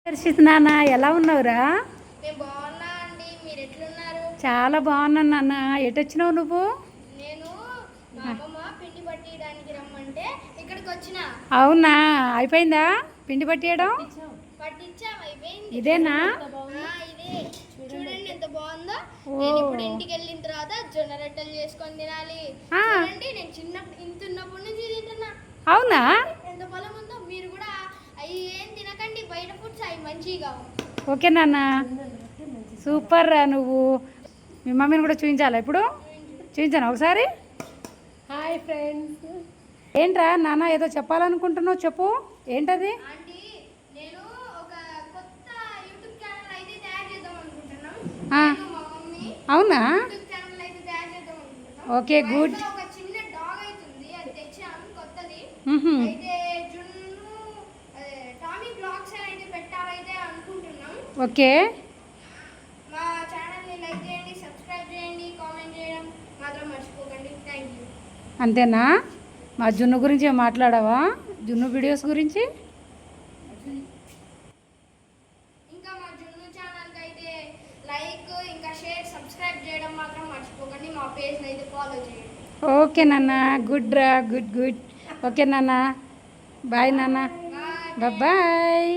హర్షిత్ నాన్న ఎలా ఉన్నావురా? నేను బాగున్నా అండి, మీరు ఎట్లున్నారు? చాలా బాగున్నాను నాన్న. ఎటు వచ్చినావు నువ్వు? నేను మా అమ్మమ్మ పిండి పట్టియడానికి రమ్మంటే ఇక్కడికి వచ్చిన. అవునా, అయిపోయిందా పిండి పట్టియడం? పట్టించాం, అయిపోయింది. ఇదేనా? ఇదే చూడండి ఎంత బాగుందో. నేను ఇప్పుడు ఇంటికి వెళ్ళిన తర్వాత జొన్న రొట్టెలు చేసుకొని తినాలి. చూడండి, నేను చిన్నప్పుడు ఇంత ఉన్నప్పటి నుంచి తింటున్నా. అవునా? ఎంత బలం ఉందో. మీరు కూడా అవి ఏం తినకండి, బయట ఫుడ్స్ అవి మంచిగా. ఓకే నాన్న, సూపర్ రా నువ్వు. మీ మమ్మీని కూడా చూపించాలా ఇప్పుడు? చూపించాను ఒకసారి. Hi friends. ఏంట్రా నాన్న ఏదో చెప్పాలనుకుంటున్నావు, చెప్పు. ఏంటది? ఆంటీ, నేను ఒక కొత్త యూట్యూబ్ ఛానల్ అయితే తయారు చేద్దాం అనుకుంటున్నాం. మా మమ్మీ అవునా? యూట్యూబ్ ఛానల్ అయితే తయారు చేద్దాం అనుకుంటున్నాం. Okay, good. ఒక చిన్న డాగ్ అవుతుంది, అది తెచ్చాం కొత్తది. అయితే జున్ను టామీ బ్లాగ్స్ అయితే పెట్టాలైతే అనుకుంటున్నాం. ఓకే, మా ఛానల్ని లైక్ చేయండి, సబ్స్క్రైబ్ చేయండి, కామెంట్ చేయడం మాత్రం మర్చిపోకండి. Thank you. అంతేనా? మా జున్ను గురించి మాట్లాడావా? జున్ను వీడియోస్ గురించి? ఇంకా మా జున్ను ఛానల్కి అయితే లైక్ ఇంకా షేర్ సబ్స్క్రైబ్ చేయడం మాత్రం మర్చిపోకండి. మా పేజ్ని అయితే ఫాలో చేయండి. ఓకే నాన్న, గుడ్ రా, గుడ్ గుడ్. ఓకే నాన్న, బాయ్ నాన్న, బాయ్.